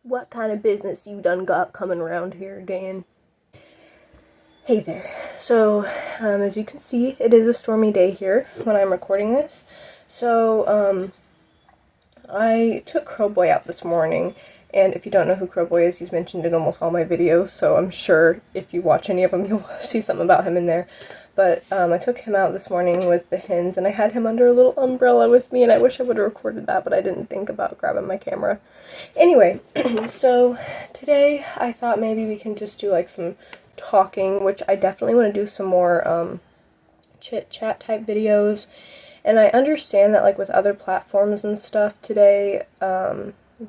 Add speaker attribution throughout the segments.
Speaker 1: What kind of business you done got coming around here again? Hey there. So, as you can see, it is a stormy day here when I'm recording this. So, I took Crowboy out this morning, and if you don't know who Crowboy is, he's mentioned in almost all my videos, so I'm sure if you watch any of them, you'll see something about him in there. But, I took him out this morning with the hens, and I had him under a little umbrella with me, and I wish I would have recorded that, but I didn't think about grabbing my camera. Anyway, so today I thought maybe we can just do like some talking, which I definitely want to do some more chit-chat type videos. And I understand that like with other platforms and stuff today,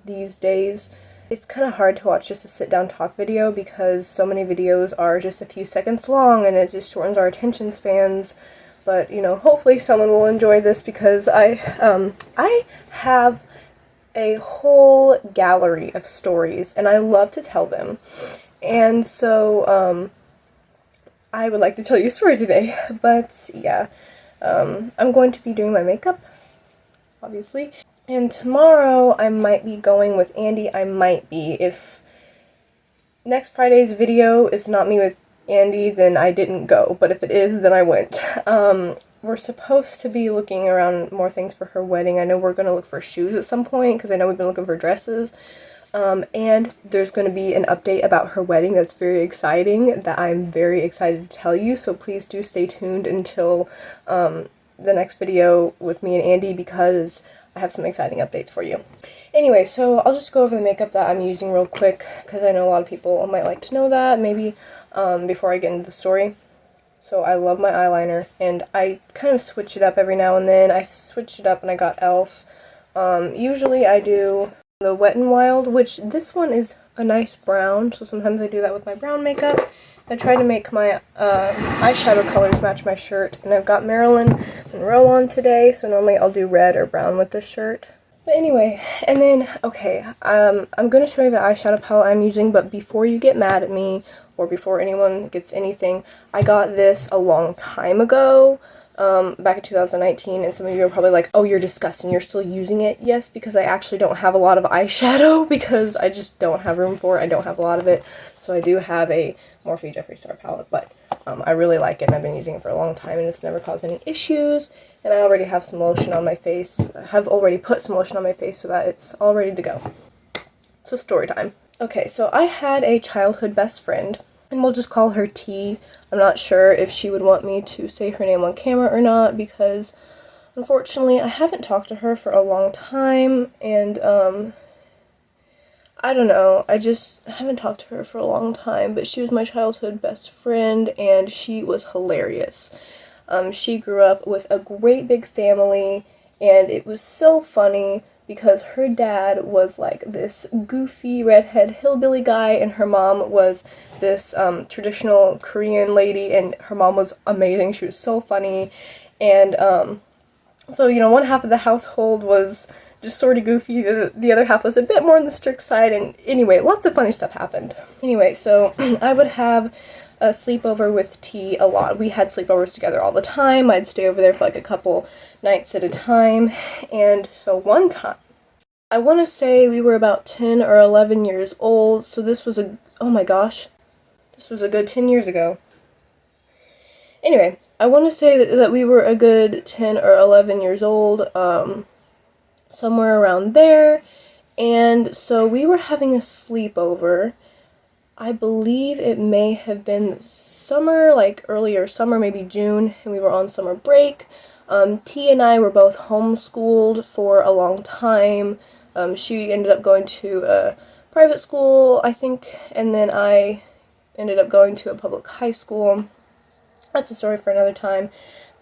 Speaker 1: these days, it's kind of hard to watch just a sit-down talk video because so many videos are just a few seconds long and it just shortens our attention spans. But, you know, hopefully someone will enjoy this because I have a whole gallery of stories and I love to tell them. And so, I would like to tell you a story today, but yeah, I'm going to be doing my makeup, obviously, and tomorrow I might be going with Andy. I might be. If next Friday's video is not me with Andy, then I didn't go, but if it is, then I went. We're supposed to be looking around more things for her wedding. I know we're going to look for shoes at some point, because I know we've been looking for dresses. And there's going to be an update about her wedding that's very exciting, that I'm very excited to tell you, so please do stay tuned until the next video with me and Andy, because I have some exciting updates for you. Anyway, so I'll just go over the makeup that I'm using real quick, because I know a lot of people might like to know that, maybe before I get into the story. So I love my eyeliner, and I kind of switch it up every now and then. I switched it up and I got e.l.f. Usually I do the Wet n Wild, which this one is a nice brown, so sometimes I do that with my brown makeup. I try to make my eyeshadow colors match my shirt, and I've got Marilyn Monroe on today, so normally I'll do red or brown with this shirt. But anyway, and then, okay, I'm going to show you the eyeshadow palette I'm using, but before you get mad at me, or before anyone gets anything, I got this a long time ago, back in 2019, and some of you are probably like, oh, you're disgusting, you're still using it. Yes, because I actually don't have a lot of eyeshadow, because I just don't have room for it, I don't have a lot of it, so I do have a Morphe Jeffree Star palette, but I really like it, and I've been using it for a long time, and it's never caused any issues, and I already have some lotion on my face. I have already put some lotion on my face so that it's all ready to go. So story time. Okay, so I had a childhood best friend, and we'll just call her T. I'm not sure if she would want me to say her name on camera or not, because unfortunately I haven't talked to her for a long time, and I don't know, I just haven't talked to her for a long time, but she was my childhood best friend, and she was hilarious. She grew up with a great big family, and it was so funny because her dad was like this goofy redhead hillbilly guy, and her mom was this traditional Korean lady, and her mom was amazing. She was so funny, and so, you know, one half of the household was just sort of goofy, the other half was a bit more on the strict side, and anyway, lots of funny stuff happened. Anyway, so I would have a sleepover with T a lot. We had sleepovers together all the time. I'd stay over there for like a couple nights at a time, and so one time, I want to say we were about 10 or 11 years old, so this was oh my gosh, this was a good 10 years ago. Anyway, I want to say that we were a good 10 or 11 years old, somewhere around there, and so we were having a sleepover. I believe it may have been summer, like earlier summer, maybe June, and we were on summer break. T and I were both homeschooled for a long time. She ended up going to a private school, I think, and then I ended up going to a public high school. That's a story for another time.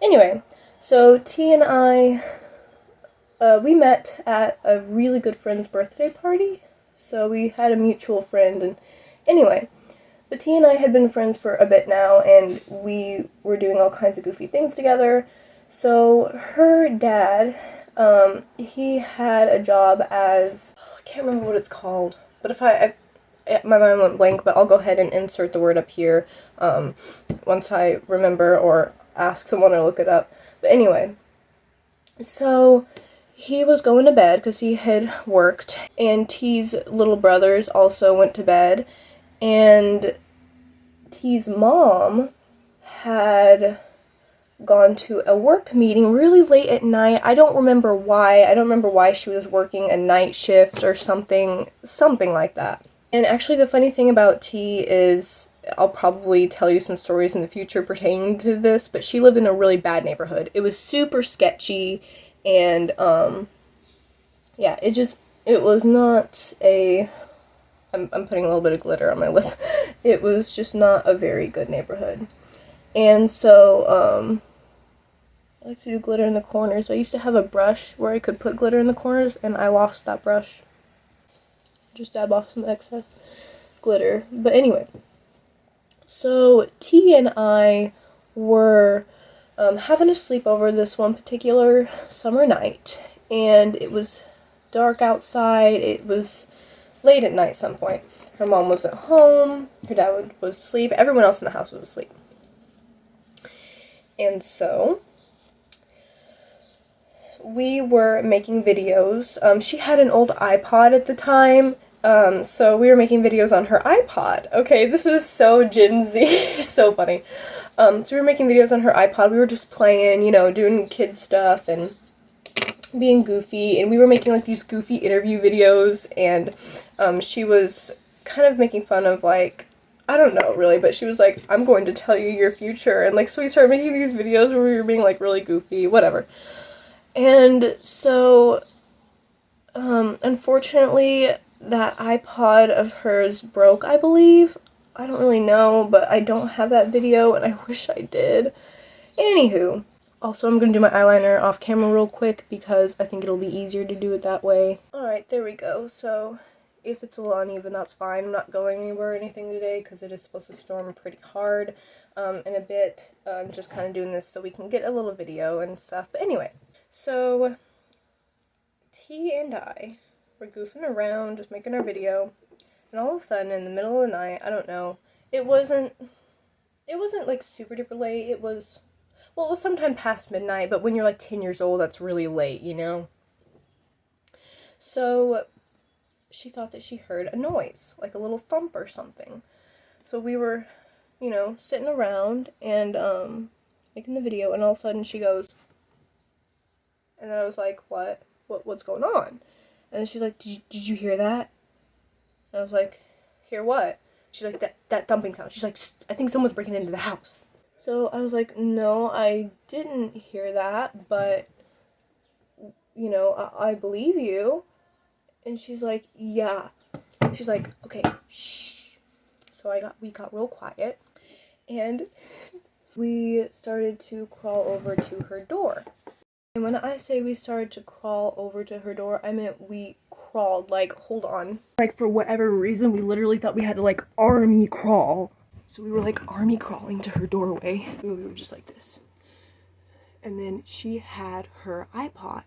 Speaker 1: Anyway, so T and I, we met at a really good friend's birthday party. So we had a mutual friend, and anyway, but T and I had been friends for a bit now, and we were doing all kinds of goofy things together. So her dad, he had a job as, I can't remember what it's called, but if my mind went blank, but I'll go ahead and insert the word up here once I remember or ask someone to look it up. But anyway, so he was going to bed because he had worked, and T's little brothers also went to bed, and T's mom had gone to a work meeting really late at night. I don't remember why. I don't remember why she was working a night shift or something like that. And actually the funny thing about T is, I'll probably tell you some stories in the future pertaining to this, but she lived in a really bad neighborhood. It was super sketchy, and yeah, it was not a, I'm putting a little bit of glitter on my lip. It was just not a very good neighborhood. And so I like to do glitter in the corners. I used to have a brush where I could put glitter in the corners, and I lost that brush. Just dab off some excess glitter. But anyway, so T and I were having a sleepover this one particular summer night, and it was dark outside. It was late at night at some point. Her mom was at home, her dad was asleep, everyone else in the house was asleep. And so we were making videos. She had an old iPod at the time, so we were making videos on her iPod. Okay, this is so Gen Z, so funny. So we were making videos on her iPod. We were just playing, you know, doing kid stuff and being goofy, and we were making like these goofy interview videos, and she was kind of making fun of, like, I don't know really, but she was like, I'm going to tell you your future, and like, so we started making these videos where we were being like really goofy, whatever. And so unfortunately that iPod of hers broke, I believe. I don't really know, but I don't have that video, and I wish I did. Anywho, also I'm gonna do my eyeliner off camera real quick because I think it'll be easier to do it that way. Alright, there we go. So if it's a little uneven, that's fine. I'm not going anywhere or anything today because it is supposed to storm pretty hard in a bit. I'm just kind of doing this so we can get a little video and stuff. But anyway, so T and I were goofing around, just making our video, and all of a sudden, in the middle of the night, I don't know, it wasn't like super duper late. It was, well, it was sometime past midnight, but when you're like 10 years old, that's really late, you know? So she thought that she heard a noise, like a little thump or something. So we were, you know, sitting around and making the video, and all of a sudden she goes, and then I was like, what's going on? And then she's like, did you hear that? And I was like, hear what? She's like, that thumping sound. She's like, I think someone's breaking into the house. So I was like, no, I didn't hear that, but, you know, I believe you. And she's like, yeah. She's like, okay, shh. So we got real quiet, and we started to crawl over to her door. And when I say we started to crawl over to her door, I meant we crawled, like, hold on. Like, for whatever reason, we literally thought we had to, like, army crawl. So we were, like, army crawling to her doorway. We were just like this. And then she had her iPod.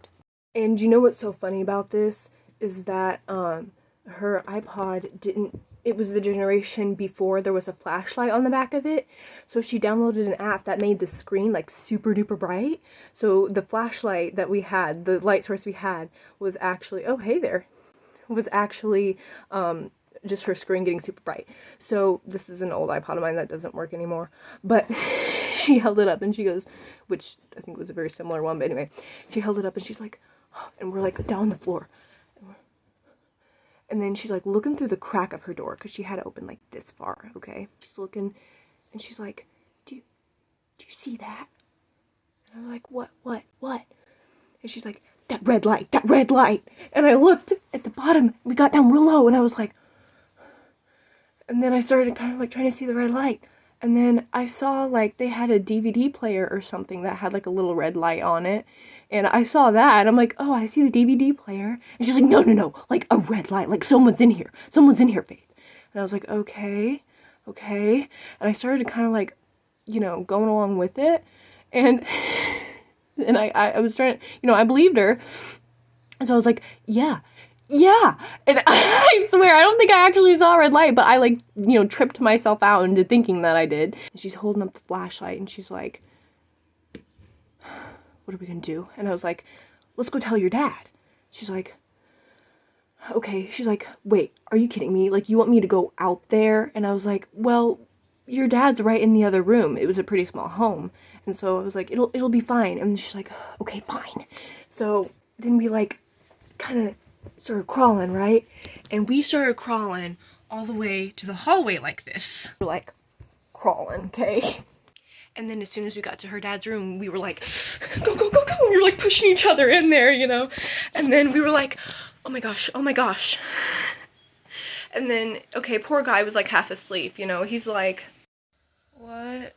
Speaker 1: And you know what's so funny about this? Is that, her iPod didn't, it was the generation before there was a flashlight on the back of it, so she downloaded an app that made the screen like super duper bright. So the flashlight that we had, the light source we had, was actually, oh hey there, was actually just her screen getting super bright. So this is an old iPod of mine that doesn't work anymore, but she held it up and she goes, which I think was a very similar one, but anyway, she held it up and she's like, oh, and we're like down on the floor. And then she's like looking through the crack of her door because she had it open like this far, okay? She's looking and she's like, do you see that? And I'm like, what? And she's like, that red light. And I looked at the bottom, we got down real low, and I was like, and then I started kind of like trying to see the red light. And then I saw like they had a DVD player or something that had like a little red light on it. And I saw that, and I'm like, oh, I see the DVD player. And she's like, no, like a red light, like someone's in here, Faith. And I was like, okay. And I started kind of like, you know, going along with it. And and I was trying, you know, I believed her. And so I was like, yeah. And I swear, I don't think I actually saw a red light, but I like, you know, tripped myself out into thinking that I did. And she's holding up the flashlight and she's like, what are we gonna do? And I was like, let's go tell your dad. She's like, okay. She's like, wait, are you kidding me? Like, you want me to go out there? And I was like, well, your dad's right in the other room. It was a pretty small home. And so I was like, it'll be fine. And she's like, okay, fine. So then we like kind of started crawling, right? And we started crawling all the way to the hallway like this. We're like crawling, okay? And then as soon as we got to her dad's room, we were like, go, go, go, go. We were like pushing each other in there, you know? And then we were like, oh my gosh, oh my gosh. And then, okay, poor guy was like half asleep, you know? He's like, what?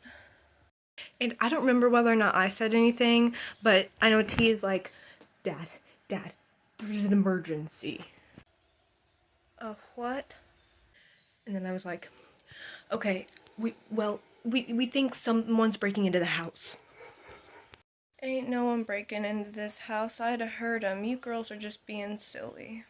Speaker 1: And I don't remember whether or not I said anything, but I know T is like, Dad, there's an emergency. What? And then I was like, okay, we think someone's breaking into the house. Ain't no one breaking into this house. I'd have heard them. You girls are just being silly.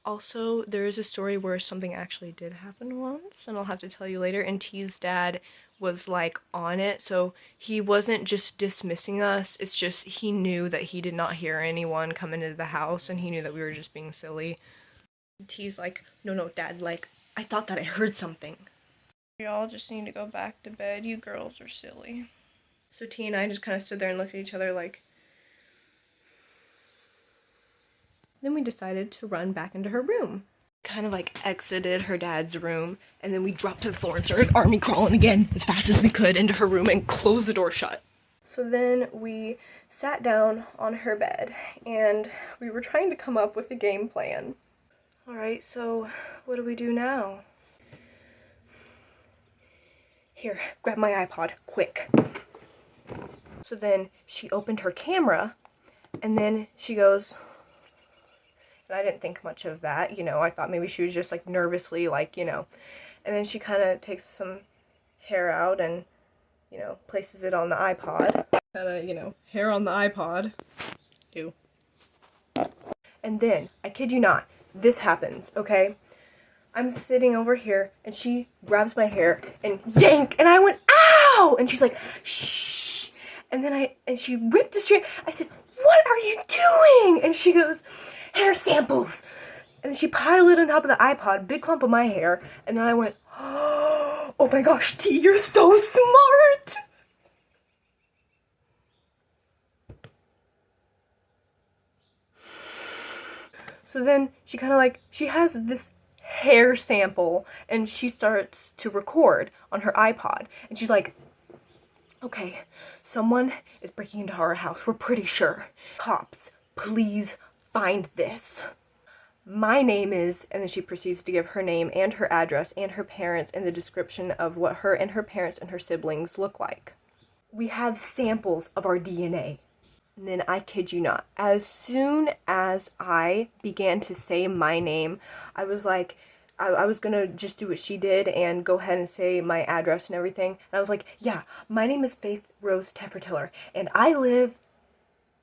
Speaker 1: Also, there is a story where something actually did happen once, and I'll have to tell you later, and T's dad was like on it, so he wasn't just dismissing us, it's just he knew that he did not hear anyone come into the house, and he knew that we were just being silly. T's like, no, Dad, like, I thought that I heard something. Y'all just need to go back to bed, you girls are silly. So T and I just kind of stood there and looked at each other like... Then we decided to run back into her room. Kind of like exited her dad's room, and then we dropped to the floor and started army crawling again as fast as we could into her room and closed the door shut. So then we sat down on her bed and we were trying to come up with a game plan. Alright, so what do we do now? Here, grab my iPod, quick. So then she opened her camera and then she goes... And I didn't think much of that, you know, I thought maybe she was just like nervously, like, you know, and then she kind of takes some hair out and, you know, places it on the iPod. Kind of, you know, hair on the iPod. Ew. And then, I kid you not, this happens, okay? I'm sitting over here and she grabs my hair and yank, and I went, ow! And she's like, shh. And then she ripped the strand. I said, what are you doing? And she goes, hair samples. And then she piled it on top of the iPod, big clump of my hair, and then I went, oh my gosh, T, you're so smart! So then she kind of like, she has this hair sample, and she starts to record on her iPod, and she's like, okay, someone is breaking into our house, we're pretty sure. Cops, please find this. My name is, and then she proceeds to give her name and her address and her parents and the description of what her and her parents and her siblings look like. We have samples of our DNA. And then, I kid you not, as soon as I began to say my name, I was like, I was gonna just do what she did and go ahead and say my address and everything. And I was like, yeah, my name is Faith Rose Teffertiller, and I live...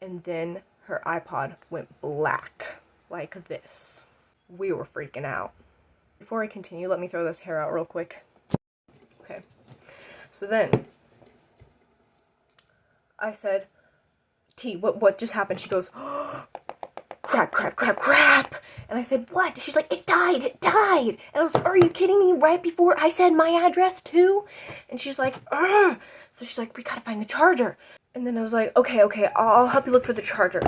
Speaker 1: And then her iPod went black, like this. We were freaking out. Before I continue, let me throw this hair out real quick. Okay. So then, I said, T, what just happened? She goes, oh, crap. And I said, what? She's like, it died. And I was like, are you kidding me? Right before I said my address too? And she's like, ugh. So she's like, we gotta find the charger. And then I was like, okay, I'll help you look for the charger.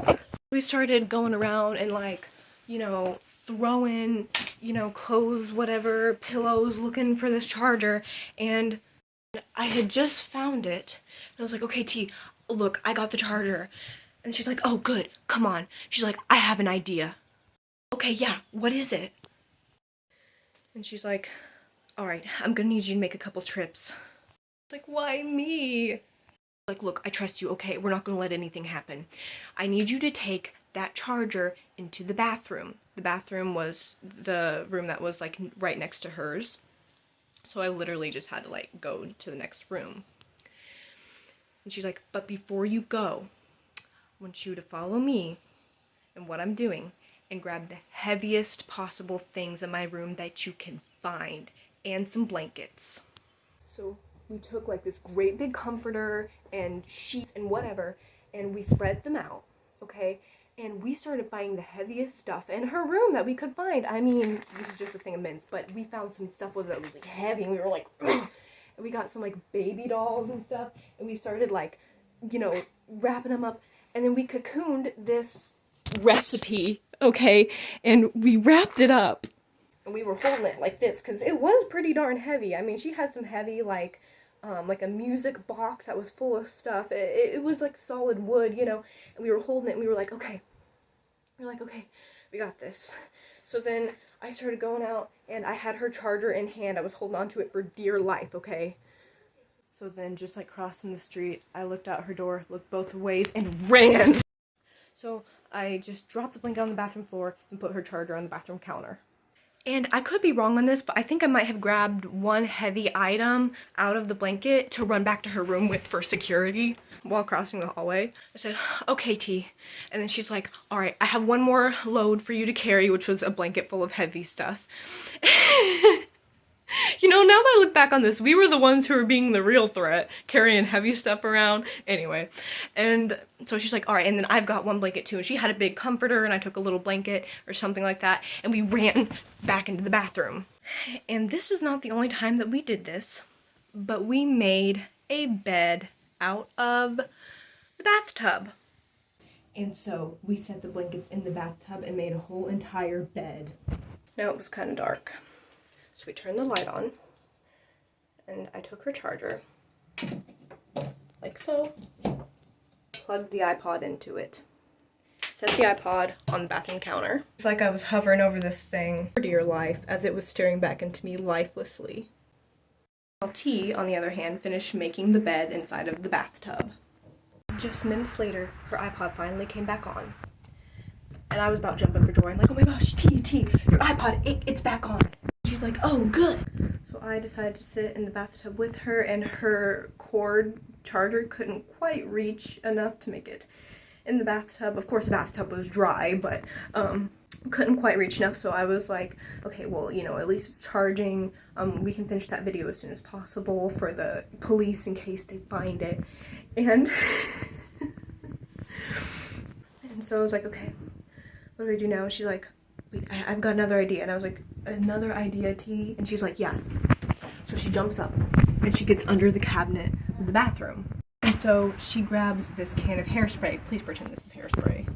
Speaker 1: We started going around and like, you know, throwing, you know, clothes, whatever, pillows, looking for this charger. And I had just found it. And I was like, okay, T, look, I got the charger. And she's like, oh, good, come on. She's like, I have an idea. Okay, yeah, what is it? And she's like, all right, I'm gonna need you to make a couple trips. It's like, why me? Like, look, I trust you, okay? We're not gonna let anything happen. I need you to take that charger into the bathroom. The bathroom was the room that was, like, right next to hers. So I literally just had to, like, go to the next room. And she's like, but before you go, I want you to follow me and what I'm doing and grab the heaviest possible things in my room that you can find and some blankets. So we took like this great big comforter and sheets and whatever, and we spread them out, okay? And we started finding the heaviest stuff in her room that we could find. I mean, this is just a thing of mints, but we found some stuff that was like heavy, and we were like, ugh. And we got some like baby dolls and stuff, and we started like, you know, wrapping them up, and then we cocooned this recipe, okay, and we wrapped it up, and we were holding it like this because it was pretty darn heavy. I mean, she had some heavy like a music box that was full of stuff. It was like solid wood, you know, and we were holding it, and we were like, okay, we got this. So then I started going out, and I had her charger in hand. I was holding on to it for dear life, okay? So then, just like crossing the street, I looked out her door, looked both ways, and ran! So I just dropped the blanket on the bathroom floor and put her charger on the bathroom counter. And I could be wrong on this, but I think I might have grabbed one heavy item out of the blanket to run back to her room with for security while crossing the hallway. I said, okay, T. And then she's like, all right, I have one more load for you to carry, which was a blanket full of heavy stuff. You know, now that I look back on this, we were the ones who were being the real threat, carrying heavy stuff around. Anyway, and so she's like, all right, and then I've got one blanket too. And she had a big comforter, and I took a little blanket or something like that, and we ran back into the bathroom. And this is not the only time that we did this, but we made a bed out of the bathtub. And so we set the blankets in the bathtub and made a whole entire bed. Now it was kind of dark. So we turned the light on, and I took her charger, like so, plugged the iPod into it, set the iPod on the bathroom counter. It's like I was hovering over this thing for dear life as it was staring back into me lifelessly. While T, on the other hand, finished making the bed inside of the bathtub. Just minutes later, her iPod finally came back on, and I was about jumping for joy. I'm like, oh my gosh, T, your iPod, it's back on. She's like, oh, good. So I decided to sit in the bathtub with her, and her cord charger couldn't quite reach enough to make it in the bathtub. Of course, the bathtub was dry, but couldn't quite reach enough. So I was like, okay, well, you know, at least it's charging. We can finish that video as soon as possible for the police in case they find it. And, and so I was like, okay, what do I do now? And she's like, wait, I've got another idea. And I was like, another idea, T? And she's like, yeah. So she jumps up, and she gets under the cabinet of the bathroom. And so she grabs this can of hairspray. Please pretend this is hairspray.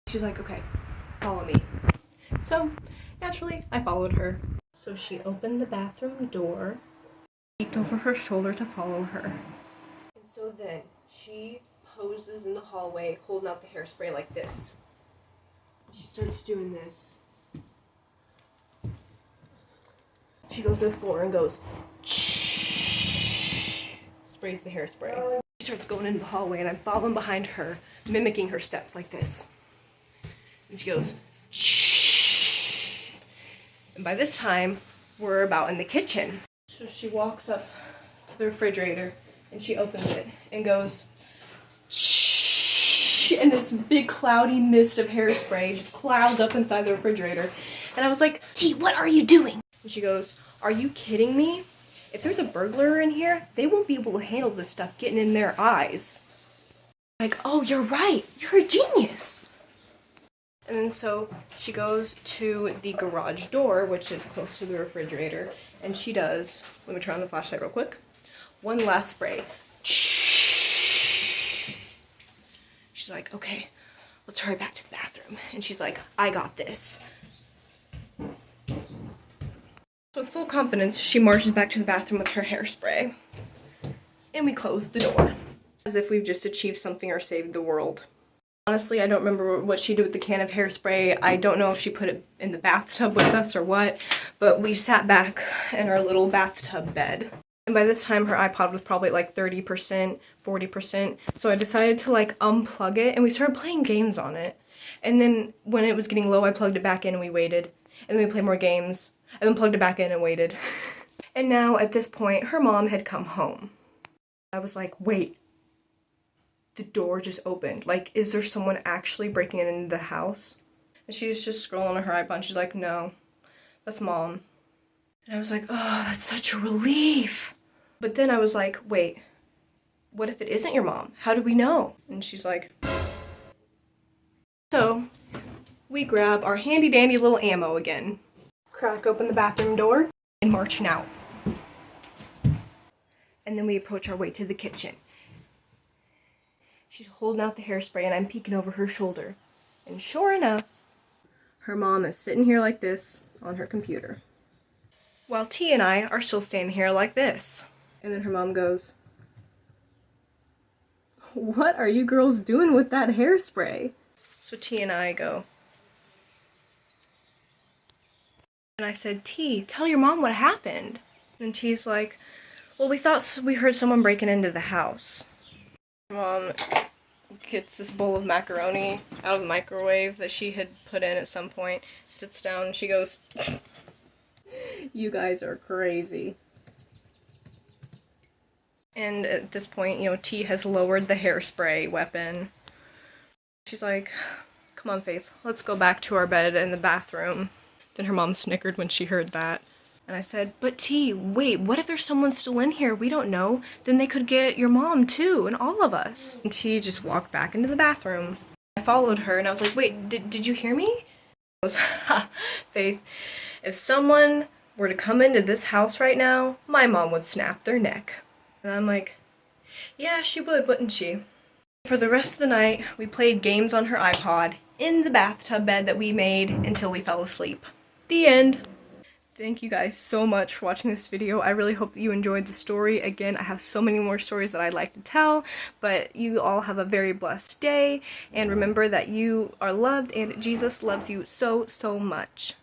Speaker 1: She's like, okay, follow me. So, naturally, I followed her. So she opened the bathroom door, peeked over her shoulder to follow her. And so then, she poses in the hallway, holding out the hairspray like this. She starts doing this. She goes to the floor and goes, shh, sprays the hairspray. She starts going into the hallway, and I'm following behind her, mimicking her steps like this. And she goes, shh. And by this time, we're about in the kitchen. So she walks up to the refrigerator, and she opens it and goes, shh. And this big cloudy mist of hairspray just clouds up inside the refrigerator. And I was like, T, what are you doing? And she goes, are you kidding me? If there's a burglar in here, they won't be able to handle this stuff getting in their eyes. Like, oh, you're right. You're a genius. And then so she goes to the garage door, which is close to the refrigerator, and she does, let me turn on the flashlight real quick, one last spray. She's like, okay, let's hurry back to the bathroom. And she's like, I got this. With full confidence, she marches back to the bathroom with her hairspray. And we close the door. As if we've just achieved something or saved the world. Honestly, I don't remember what she did with the can of hairspray. I don't know if she put it in the bathtub with us or what. But we sat back in our little bathtub bed. And by this time, her iPod was probably like 30%, 40%. So I decided to like unplug it, and we started playing games on it. And then when it was getting low, I plugged it back in and we waited. And then we played more games. And then plugged it back in and waited. And now, at this point, her mom had come home. I was like, wait. The door just opened. Like, is there someone actually breaking into the house? And she's just scrolling on her iPod, and she's like, no. That's Mom. And I was like, oh, that's such a relief. But then I was like, wait. What if it isn't your mom? How do we know? And she's like, So we grab our handy dandy little ammo again, crack open the bathroom door, and marching out. And then we approach our way to the kitchen. She's holding out the hairspray and I'm peeking over her shoulder. And sure enough, her mom is sitting here like this on her computer, while T and I are still standing here like this. And then her mom goes, "What are you girls doing with that hairspray?" So T and I go, and I said, "T, tell your mom what happened." And T's like, "Well, we thought we heard someone breaking into the house." Mom gets this bowl of macaroni out of the microwave that she had put in at some point, sits down, and she goes, "You guys are crazy." And at this point, you know, T has lowered the hairspray weapon. She's like, "Come on, Faith, let's go back to our bed in the bathroom." Then her mom snickered when she heard that. And I said, "But T, wait, what if there's someone still in here? We don't know. Then they could get your mom too, and all of us." And T just walked back into the bathroom. I followed her and I was like, "Wait, did you hear me?" I was, "Ha, Faith, if someone were to come into this house right now, my mom would snap their neck." And I'm like, "Yeah, she would, wouldn't she?" For the rest of the night, we played games on her iPod in the bathtub bed that we made until we fell asleep. The end. Thank you guys so much for watching this video. I really hope that you enjoyed the story. Again, I have so many more stories that I'd like to tell, but you all have a very blessed day, and remember that you are loved and Jesus loves you so, so much.